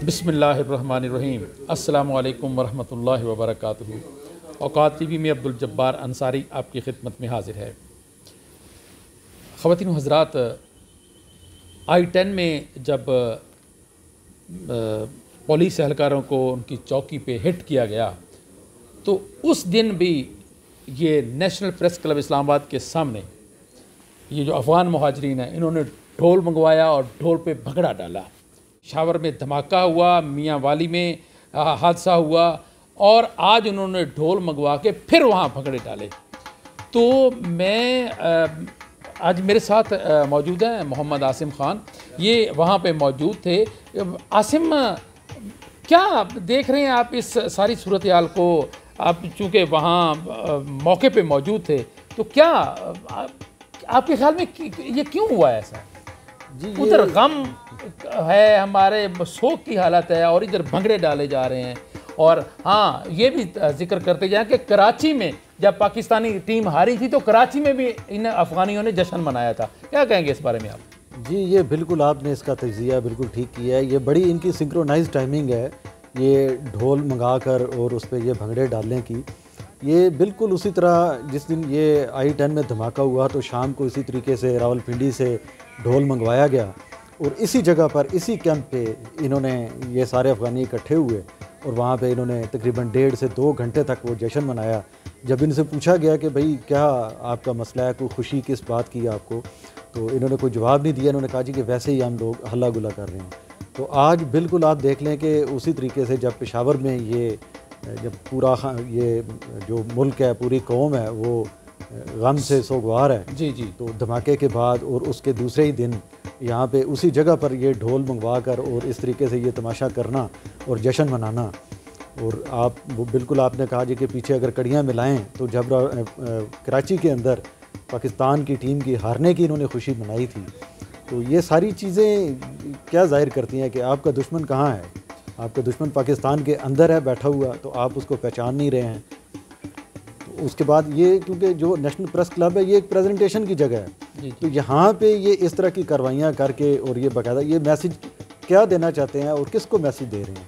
बिस्मिल्लाहिर्रहमानिर्रहीम। अस्सलामु अलैकुम वरहमतुल्लाहि वबरकातुहू। औकात टीवी में अब्दुल जब्बार अंसारी आपकी खिदमत में हाजिर है। ख़वातीन हज़रात, I-10 में जब पुलिस एहलकारों को उनकी चौकी पे हिट किया गया तो उस दिन भी ये नेशनल प्रेस क्लब इस्लामाबाद के सामने ये जो अफ़गान मुहाजिरीन हैं, इन्होंने ढोल मंगवाया और ढोल पे भगड़ा डाला। शावर में धमाका हुआ, मियाँ वाली में हादसा हुआ और आज उन्होंने ढोल मंगवा के फिर वहाँ भगड़े डाले। तो मैं आज मेरे साथ मौजूद हैं मोहम्मद आसिम ख़ान, ये वहाँ पे मौजूद थे। आसिम, क्या देख रहे हैं आप इस सारी सूरत हाल को? आप चूँकि वहाँ मौके पे मौजूद थे, तो क्या आपके ख्याल में ये क्यों हुआ ऐसा? जी, उधर गम है, हमारे शोक की हालत है और इधर भंगड़े डाले जा रहे हैं। और हाँ, ये भी जिक्र करते जाएं कि कराची में जब पाकिस्तानी टीम हारी थी तो कराची में भी इन अफ़गानियों ने जश्न मनाया था। क्या कहेंगे इस बारे में आप? जी, ये बिल्कुल आपने इसका तज्ज़िया बिल्कुल ठीक किया है। ये बड़ी इनकी सिंक्रोनाइज टाइमिंग है, ये ढोल मंगा कर और उस पर ये भंगड़े डालने की। ये बिल्कुल उसी तरह जिस दिन ये I-10 में धमाका हुआ तो शाम को इसी तरीके से रावलपिंडी से ढोल मंगवाया गया और इसी जगह पर, इसी कैंप पे इन्होंने ये सारे अफ़गानी इकट्ठे हुए और वहाँ पे इन्होंने तकरीबन 1.5 से 2 घंटे तक वो जश्न मनाया। जब इनसे पूछा गया कि भाई क्या आपका मसला है, कोई खुशी किस बात की है आपको, तो इन्होंने कोई जवाब नहीं दिया। इन्होंने कहा जी कि वैसे ही हम लोग हल्ला गुल्ला कर रहे हैं। तो आज बिल्कुल आप देख लें कि उसी तरीके से जब पेशावर में ये जब पूरा ये जो मुल्क है, पूरी कौम है, वो गम से सोगवार है। जी जी। तो धमाके के बाद और उसके दूसरे ही दिन यहाँ पे उसी जगह पर ये ढोल मंगवा कर और इस तरीके से ये तमाशा करना और जश्न मनाना। और आप वो बिल्कुल आपने कहा जी कि पीछे अगर कड़ियाँ मिलाएं तो जब कराची के अंदर पाकिस्तान की टीम की हारने की इन्होंने खुशी मनाई थी, तो ये सारी चीज़ें क्या जाहिर करती हैं कि आपका दुश्मन कहाँ है। आपका दुश्मन पाकिस्तान के अंदर है बैठा हुआ, तो आप उसको पहचान नहीं रहे हैं। तो उसके बाद ये, क्योंकि जो नेशनल प्रेस क्लब है ये एक प्रेजेंटेशन की जगह है, तो यहाँ पे ये इस तरह की कार्रवाइयाँ करके और ये बाकायदा ये मैसेज क्या देना चाहते हैं और किसको मैसेज दे रहे हैं?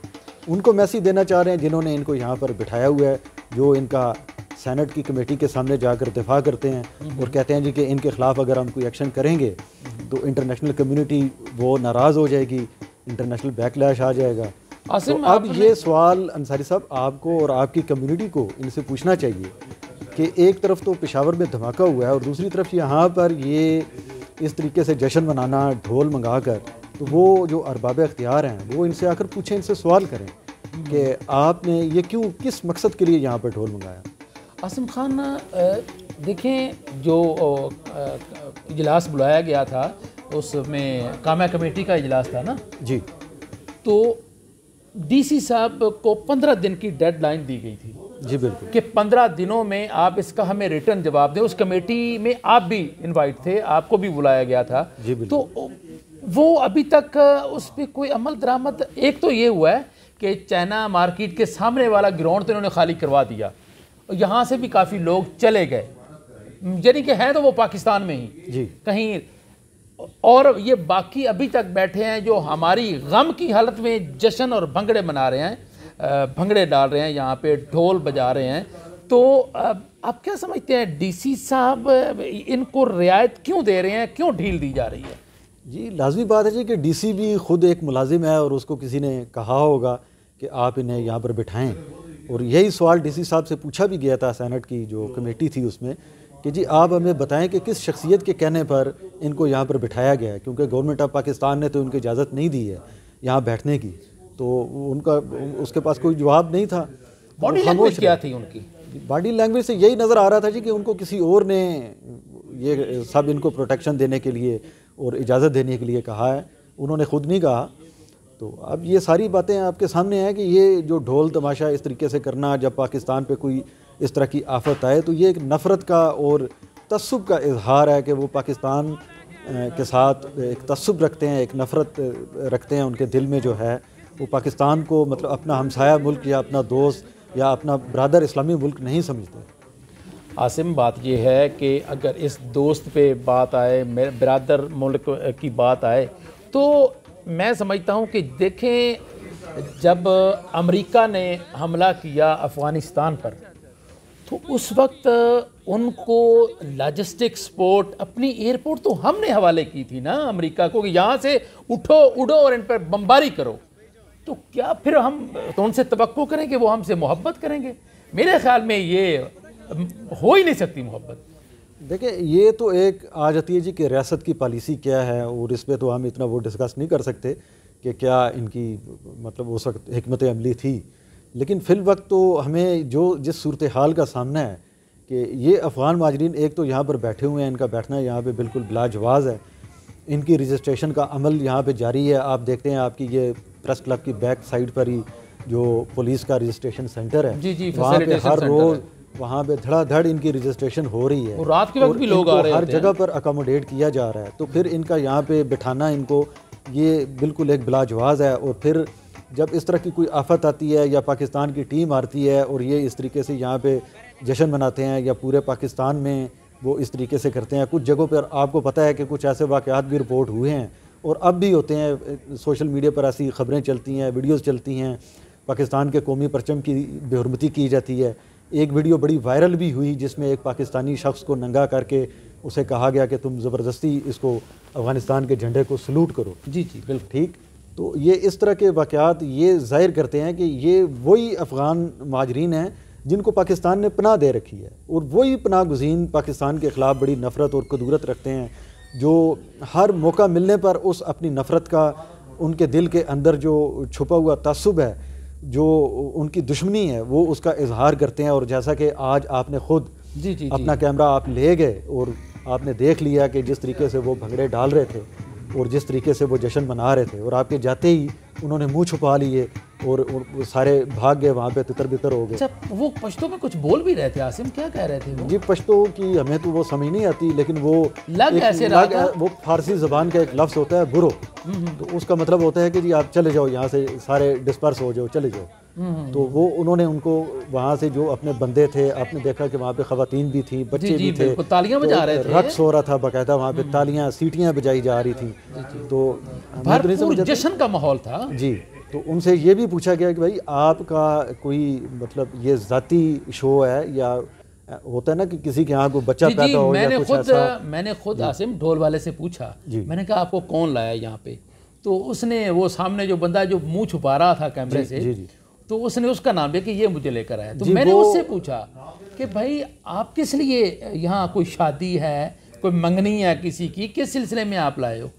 उनको मैसेज देना चाह रहे हैं जिन्होंने इनको यहाँ पर बिठाया हुआ है, जो इनका सेनेट की कमेटी के सामने जाकर दिफा करते हैं और कहते हैं जी कि इनके ख़िलाफ़ अगर हम कोई एक्शन करेंगे तो इंटरनेशनल कम्युनिटी वो नाराज़ हो जाएगी, इंटरनेशनल बैकलैश आ जाएगा। तो अब ये सवाल अंसारी साहब आपको और आपकी कम्युनिटी को इनसे पूछना चाहिए कि एक तरफ तो पेशावर में धमाका हुआ है और दूसरी तरफ यहाँ पर ये इस तरीके से जश्न मनाना ढोल मंगा कर, तो वो जो अरबाब अख्तियार हैं वो इनसे आकर पूछें, इनसे सवाल करें कि आपने ये क्यों, किस मकसद के लिए यहाँ पर ढोल मंगाया। आसिम खान, देखें जो इजलास बुलाया गया था उसमें कामा कमेटी का इजलास था ना जी, तो DC साहब को 15 दिन की डेडलाइन दी गई थी। जी बिल्कुल, कि 15 दिनों में आप इसका हमें रिटर्न जवाब दें। उस कमेटी में आप भी इनवाइट थे, आपको भी बुलाया गया था। जी बिल्कुल। तो वो अभी तक उस पर कोई अमल दरामद, एक तो ये हुआ है कि चाइना मार्केट के सामने वाला ग्राउंड तो इन्होंने खाली करवा दिया, यहाँ से भी काफ़ी लोग चले गए, यानी कि हैं तो वो पाकिस्तान में ही जी कहीं, और ये बाकी अभी तक बैठे हैं जो हमारी गम की हालत में जश्न और भंगड़े मना रहे हैं, भंगड़े डाल रहे हैं, यहाँ पे ढोल बजा रहे हैं। तो आप क्या समझते हैं DC साहब इनको रियायत क्यों दे रहे हैं, क्यों ढील दी जा रही है? जी, लाजमी बात है जी कि DC भी खुद एक मुलाजिम है और उसको किसी ने कहा होगा कि आप इन्हें यहाँ पर बिठाएं, और यही सवाल DC साहब से पूछा भी गया था सेनेट की जो कमेटी थी उसमें कि जी आप हमें बताएं कि किस शख्सियत के कहने पर इनको यहाँ पर बिठाया गया है, क्योंकि गवर्नमेंट ऑफ पाकिस्तान ने तो उनको इजाज़त नहीं दी है यहाँ बैठने की। तो उनका उसके पास कोई जवाब नहीं था। बॉडी लैंग्वेज क्या थी उनकी? बॉडी लैंग्वेज से यही नज़र आ रहा था जी कि उनको किसी और ने ये सब इनको प्रोटेक्शन देने के लिए और इजाज़त देने के लिए कहा है, उन्होंने ख़ुद नहीं कहा। तो अब ये सारी बातें आपके सामने हैं कि ये जो ढोल तमाशा इस तरीके से करना, जब पाकिस्तान पे कोई इस तरह की आफत आए, तो ये एक नफ़रत का और तस्सुब का इजहार है कि वो पाकिस्तान के साथ एक तस्सुब रखते हैं, एक नफ़रत रखते हैं उनके दिल में जो है। वो पाकिस्तान को मतलब अपना हमसाया मुल्क या अपना दोस्त या अपना ब्रादर इस्लामी मुल्क नहीं समझते। आसिम, बात यह है कि अगर इस दोस्त पे बात आए, मेरे ब्रादर मुल्क की बात आए, तो मैं समझता हूँ कि देखें जब अमेरिका ने हमला किया अफ़गानिस्तान पर, तो उस वक्त उनको लॉजिस्टिक सपोर्ट अपनी एयरपोर्ट तो हमने हवाले की थी ना अमेरिका को कि यहाँ से उठो उड़ो और इन पर बमबारी करो। तो क्या फिर हम तो उनसे तवक्को करें कि वो हमसे मोहब्बत करेंगे? मेरे ख्याल में ये हो ही नहीं सकती मोहब्बत। देखिए, ये तो एक आ जाती है जी कि रियासत की पॉलिसी क्या है, और इस पर तो हम इतना वो डिस्कस नहीं कर सकते कि क्या इनकी मतलब उस वक्त हिकमत अमली थी। लेकिन फिल वक्त तो हमें जो जिस सूरत हाल का सामना है कि ये अफ़गान महाजरीन एक तो यहाँ पर बैठे हुए हैं, इनका बैठना यहाँ पे बिल्कुल बिलाजवाज़ है, इनकी रजिस्ट्रेशन का अमल यहाँ पे जारी है। आप देखते हैं आपकी ये प्रेस क्लब की बैक साइड पर ही जो पुलिस का रजिस्ट्रेशन सेंटर है, जी, वहाँ पे हर रोज़ वहाँ पे धड़ाधड़ इनकी रजिस्ट्रेशन हो रही है, और रात के वक्त भी लोग आ रहे हैं, हर जगह पर अकोमोडेट किया जा रहा है। तो फिर इनका यहाँ पे बिठाना इनको ये बिल्कुल एक बिलाजवाज़ है। और फिर जब इस तरह की कोई आफत आती है या पाकिस्तान की टीम आती है और ये इस तरीके से यहाँ पे जश्न मनाते हैं, या पूरे पाकिस्तान में वो इस तरीके से करते हैं। कुछ जगहों पर आपको पता है कि कुछ ऐसे वाक़यात भी रिपोर्ट हुए हैं और अब भी होते हैं, सोशल मीडिया पर ऐसी ख़बरें चलती हैं, वीडियोज़ चलती हैं, पाकिस्तान के कौमी परचम की बेहुरमती की जाती है। एक वीडियो बड़ी वायरल भी हुई जिसमें एक पाकिस्तानी शख्स को नंगा करके उसे कहा गया कि तुम ज़बरदस्ती इसको अफ़गानिस्तान के झंडे को सलूट करो। जी जी बिल्कुल ठीक। तो ये इस तरह के वाक़यात ये ज़ाहिर करते हैं कि ये वही अफ़गान महाजरीन हैं जिनको पाकिस्तान ने पनाह दे रखी है, और वही पनाह गुज़ीन पाकिस्तान के ख़िलाफ़ बड़ी नफ़रत और कदूरत रखते हैं, जो हर मौका मिलने पर उस अपनी नफ़रत का उनके दिल के अंदर जो छुपा हुआ तासुब है, जो उनकी दुश्मनी है, वो उसका इजहार करते हैं। और जैसा कि आज आपने ख़ुद जी अपना कैमरा आप ले गए और आपने देख लिया कि जिस तरीके से वो भंगड़े डाल रहे थे और जिस तरीके से वो जश्न मना रहे थे, और आपके जाते ही उन्होंने मुंह छुपा लिए और वो सारे भाग गए, वहाँ पे तितर बितर हो गए। अच्छा, वो पश्तो में कुछ बोल भी रहे थे आसिम, क्या कह रहे थे वो? जी, पश्तो की हमें तो वो समझ नहीं आती, लेकिन वो वो फारसी ज़बान का एक लफ्ज़ होता है बुरो, तो उसका मतलब होता है कि जी आप चले जाओ यहाँ से, सारे डिस्पर्स हो जाओ, चले जाओ। तो वो उन्होंने उनको वहाँ से जो अपने बंदे थे, आपने देखा कि वहाँ पे ख़वातीन भी थी, बच्चे भी थे, तालियां बजा रहे थे, रक्स हो रहा था बाकायदा, वहाँ पे तालियां सीटियाँ बजाई जा रही थी। तो भरपूर जश्न का माहौल था जी। तो उनसे ये भी पूछा गया कि भाई आपका कोई मतलब ये ज़ाती शो है, या होता है ना कि किसी के यहाँ कोई बच्चा पैदा हो या कुछ ऐसा। मैंने खुद आसिम ढोल वाले से पूछा, मैंने कहा आपको कौन लाया यहाँ पे? तो उसने वो सामने जो बंदा जो मुंह छुपा रहा था कैमरे से, तो उसने उसका नाम लिया कि ये मुझे लेकर आया। तो मैंने उससे पूछा कि भाई आप किस लिए यहाँ, कोई शादी है, कोई मंगनी है किसी की, किस सिलसिले में आप लाए हो?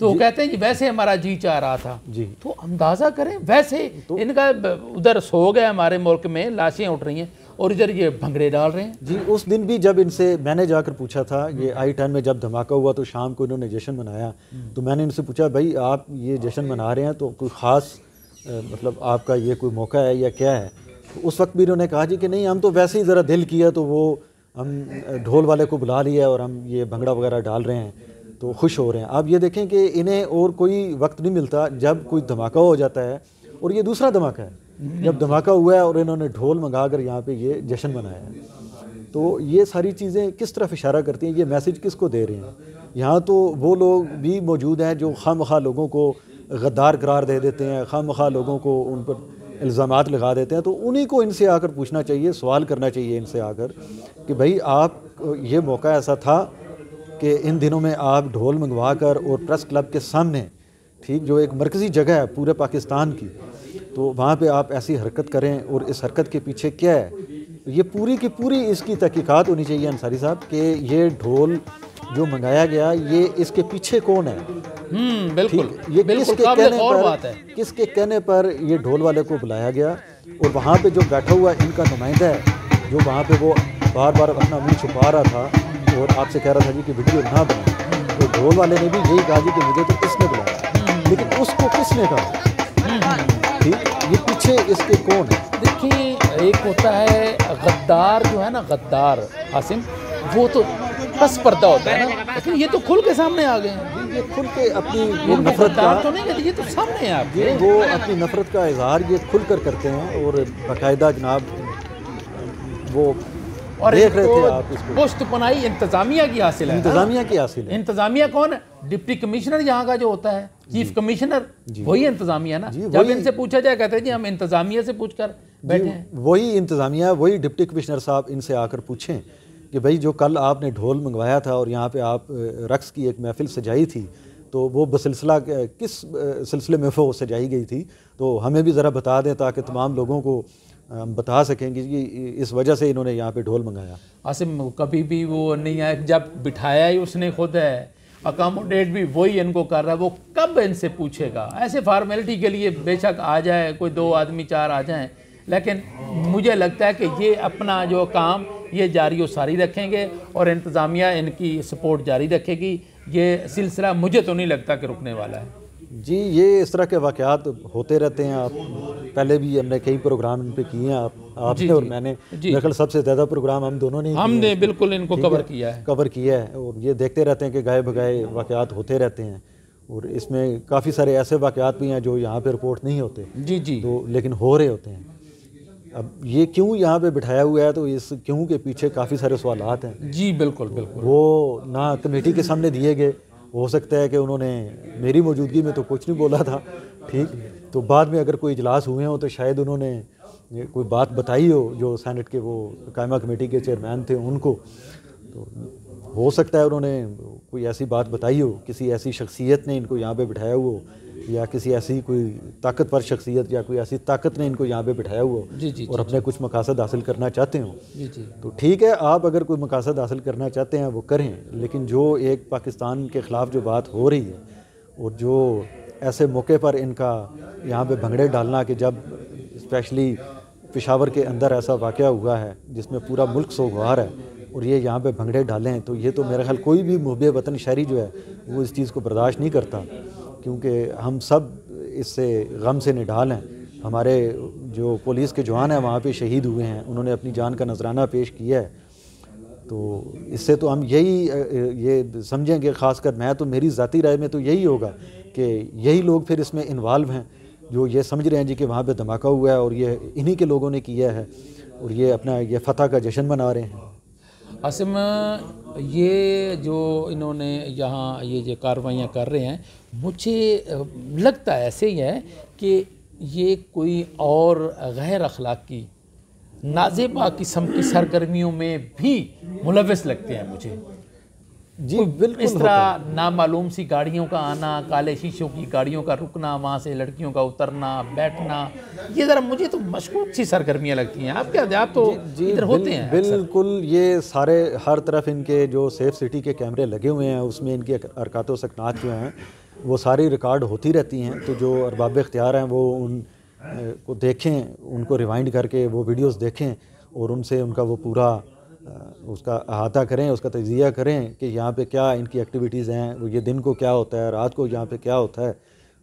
तो वो कहते हैं जी वैसे हमारा जी चाह रहा था जी। तो अंदाज़ा करें, वैसे तो इनका उधर सो गए हमारे मुल्क में लाशें उठ रही हैं और इधर ये भंगड़े डाल रहे हैं जी। उस दिन भी जब इनसे मैंने जाकर पूछा था, ये I-10 में जब धमाका हुआ तो शाम को इन्होंने जश्न मनाया, तो मैंने इनसे पूछा भाई आप ये जश्न मना रहे हैं तो कोई ख़ास मतलब आपका ये कोई मौका है या क्या है? तो उस वक्त भी इन्होंने कहा जी कि नहीं, हम तो वैसे ही ज़रा दिल किया तो वो हम ढोल वाले को बुला लिया और हम ये भंगड़ा वगैरह डाल रहे हैं तो खुश हो रहे हैं। आप ये देखें कि इन्हें और कोई वक्त नहीं मिलता, जब कोई धमाका हो जाता है, और ये दूसरा धमाका है, जब धमाका हुआ है और इन्होंने ढोल मंगा कर यहाँ पे ये जश्न मनाया है। तो ये सारी चीज़ें किस तरफ इशारा करती हैं, ये मैसेज किसको दे रहे हैं? यहाँ तो वो लोग भी मौजूद हैं जो खामखा लोगों को गद्दार करार दे देते हैं, खामखा लोगों को उन पर इल्ज़ामात लगा देते हैं। तो उन्हीं को इनसे आकर पूछना चाहिए, सवाल करना चाहिए इनसे आकर कि भाई आप ये मौका ऐसा था कि इन दिनों में आप ढोल मंगवा कर और प्रेस क्लब के सामने, ठीक, जो एक मरकज़ी जगह है पूरे पाकिस्तान की, तो वहाँ पे आप ऐसी हरकत करें, और इस हरकत के पीछे क्या है, ये पूरी की पूरी इसकी तहकीकात होनी चाहिए अंसारी साहब कि ये ढोल जो मंगाया गया, ये इसके पीछे कौन है। बिल्कुल, ये किसके कहने पर ये ढोल वाले को बुलाया गया, और वहाँ पे जो बैठा हुआ इनका नुमाइंदा है जो वहाँ पे वो बार बार अपना मुँह छुपा रहा था और आपसे कह रहा था जी कि वीडियो ना बनाए, तो ढोल वाले ने भी यही कहा जी कि मुझे तो इसने बुलाया, लेकिन उसको किसने कहा, ठीक, ये पीछे इसके कौन है? देखिए, एक होता है गद्दार, जो है ना गद्दार आसिम, वो तो बस पर्दा होता है ना, लेकिन ये तो खुल के सामने आ गए हैं। ये खुल के अपनी वो नफरत का तो नहीं कहते, ये तो सामने है आपके, वो अपनी नफरत का इजहार ये खुल कर करते हैं, और बाकायदा जनाब वो और देख रहे थे आप इसको। पुश्त पनाही इंतजामिया की हासिल है। इंतजामिया की हासिल है। इंतजामिया कौन है? डिप्टी कमिश्नर यहाँ का जो होता है, चीफ कमिश्नर, वही इंतजामिया ना। जब इनसे पूछा जाए कहते हैं जी हम इंतजामिया से पूछ कर बैठे हैं। वही इंतजामिया, वही डिप्टी कमिश्नर साहब इनसे आकर पूछें कि भाई जो कल आपने ढोल मंगवाया था और यहाँ पे आप रक्स की एक महफिल सजाई थी, तो वो बसिलसिला किस सिलसिले में वो सजाई गई थी, तो हमें भी ज़रा बता दें ताकि तमाम लोगों को हम बता सकें कि इस वजह से इन्होंने यहाँ पे ढोल मंगाया। आसिम कभी भी वो नहीं आया, जब बिठाया ही उसने खुद है, अकामोडेट भी वही इनको कर रहा है, वो कब इनसे पूछेगा? ऐसे फार्मेलिटी के लिए बेशक आ जाए कोई 2 आदमी 4 आ जाएं, लेकिन मुझे लगता है कि ये अपना जो काम ये जारी व सारी रखेंगे और इंतज़ामिया इनकी सपोर्ट जारी रखेगी। ये सिलसिला मुझे तो नहीं लगता कि रुकने वाला है। जी, ये इस तरह के वाक़यात होते रहते हैं। आप पहले भी हमने कई प्रोग्राम इन पे किए हैं, आपने और मैंने, मेरे ख्याल सबसे ज़्यादा प्रोग्राम हम दोनों ने हमने बिल्कुल इनको कवर किया है और ये देखते रहते हैं कि गाए बगाए वाक़यात होते रहते हैं और इसमें काफ़ी सारे ऐसे वाक़यात भी हैं जो यहाँ पे रिपोर्ट नहीं होते। जी तो लेकिन हो रहे होते हैं। अब ये क्यों यहाँ पे बिठाया हुआ है, तो इस क्यों के पीछे काफ़ी सारे सवालात हैं। जी बिल्कुल बिल्कुल। वो ना कमेटी के सामने दिए गए, हो सकता है कि उन्होंने मेरी मौजूदगी में तो कुछ नहीं बोला था, ठीक, तो बाद में अगर कोई इजलास हुए हो तो शायद उन्होंने कोई बात बताई हो जो सेनेट के वो कायमा कमेटी के चेयरमैन थे उनको, तो हो सकता है उन्होंने कोई ऐसी बात बताई हो, किसी ऐसी शख्सियत ने इनको यहाँ पे बिठाया हुआ हो, या किसी ऐसी कोई ताकतवर शख्सियत या कोई ऐसी ताकत ने इनको यहाँ पे बिठाया हुआ हो और अपने कुछ मकासद हासिल करना चाहते हो। तो ठीक है, आप अगर कोई मकासद हासिल करना चाहते हैं वो करें, लेकिन जो एक पाकिस्तान के ख़िलाफ़ जो बात हो रही है और जो ऐसे मौके पर इनका यहाँ पे भंगड़े डालना, कि जब स्पेशली पेशावर के अंदर ऐसा वाक़या हुआ है जिसमें पूरा मुल्क सोगवार है और ये यहाँ पे भंगड़े डालें, तो ये तो मेरे ख्याल कोई भी मुहब्बे वतन शहरी जो है वो इस चीज़ को बर्दाश्त नहीं करता, क्योंकि हम सब इससे गम से निढाल हैं। हमारे जो पुलिस के जवान हैं वहाँ पे शहीद हुए हैं, उन्होंने अपनी जान का नजराना पेश किया है, तो इससे तो हम ये समझेंगे, ख़ासकर मैं तो, मेरी ज़ाती राय में तो यही होगा कि यही लोग फिर इसमें इन्वॉल्व हैं जो ये समझ रहे हैं जी कि वहाँ पे धमाका हुआ है और ये इन्हीं के लोगों ने किया है और ये अपना ये फ़तह का जश्न मना रहे हैं। आसिम, ये जो इन्होंने यहाँ ये जो कार्रवाइयाँ कर रहे हैं, मुझे लगता है ऐसे ही है कि ये कोई और गैर अखलाकी नाज़ेबा किस्म की सरगर्मियों में भी मुलव्वस लगते हैं मुझे। जी बिल्कुल। इस तरह नामालूम सी गाड़ियों का आना, काले शीशों की गाड़ियों का रुकना, वहाँ से लड़कियों का उतरना बैठना, ये ज़रा मुझे तो मशकूक सी सरगर्मियाँ लगती हैं। आप क्या, आप तो इधर होते हैं? बिल्कुल, ये सारे हर तरफ इनके जो सेफ सिटी के कैमरे लगे हुए हैं, उसमें इनकी हरकत व सकनात जो हैं वो सारी रिकॉर्ड होती रहती हैं। तो जो अरबाब इख्तियार हैं वो उन को देखें, उनको रिवाइंड करके वो वीडियोस देखें और उनसे उनका वो पूरा उसका अहाता करें, उसका तजिया करें कि यहाँ पे क्या इनकी एक्टिविटीज़ हैं, वो ये दिन को क्या होता है, रात को यहाँ पे क्या होता है।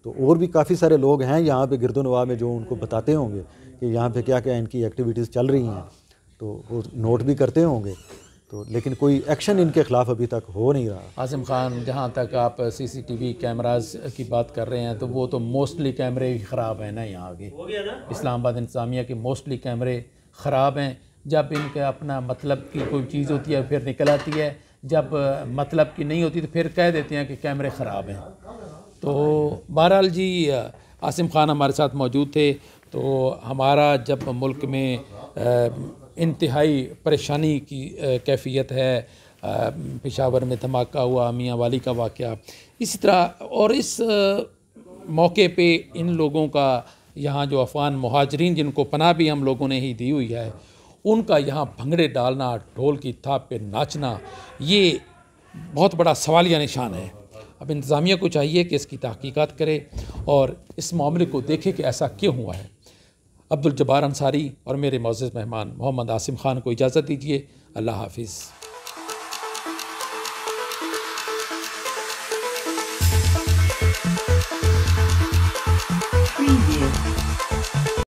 तो और भी काफ़ी सारे लोग हैं यहाँ पे गिरदोनवा में जो उनको बताते होंगे कि यहाँ पे क्या क्या इनकी एक्टिविटीज़ चल रही हैं, तो वो नोट भी करते होंगे। तो लेकिन कोई एक्शन इनके ख़िलाफ़ अभी तक हो नहीं रहा। आसिम खान, जहाँ तक आप CCTV कैमराज की बात कर रहे हैं, तो वो तो मोस्टली कैमरे ही ख़राब हैं ना यहाँ के इस्लामाबाद इंतज़ामिया के मोस्टली कैमरे ख़राब हैं। जब इनके अपना मतलब की कोई चीज़ होती है फिर निकल आती है, जब मतलब की नहीं होती तो फिर कह देते हैं कि कैमरे ख़राब हैं। तो बहरहाल जी, आसिम खान हमारे साथ मौजूद थे। तो हमारा जब मुल्क में इंतहाई परेशानी की कैफियत है, पेशावर में धमाका हुआ, मियाँ वाली का वाक़या, इसी तरह, और इस मौके पे इन लोगों का यहाँ जो अफ़गान मुहाजिरीन जिनको पनाह भी हम लोगों ने ही दी हुई है, उनका यहाँ भंगड़े डालना, ढोल की थाप पे नाचना, ये बहुत बड़ा सवालिया निशान है। अब इंतज़ामिया को चाहिए कि इसकी तहकीकात करे और इस मामले को देखे कि ऐसा क्यों हुआ है। अब्दुल जब्बार अंसारी और मेरे मोअज़्ज़ज़ मेहमान मोहम्मद आसिम खान को इजाज़त दीजिए। अल्लाह हाफ़िज़।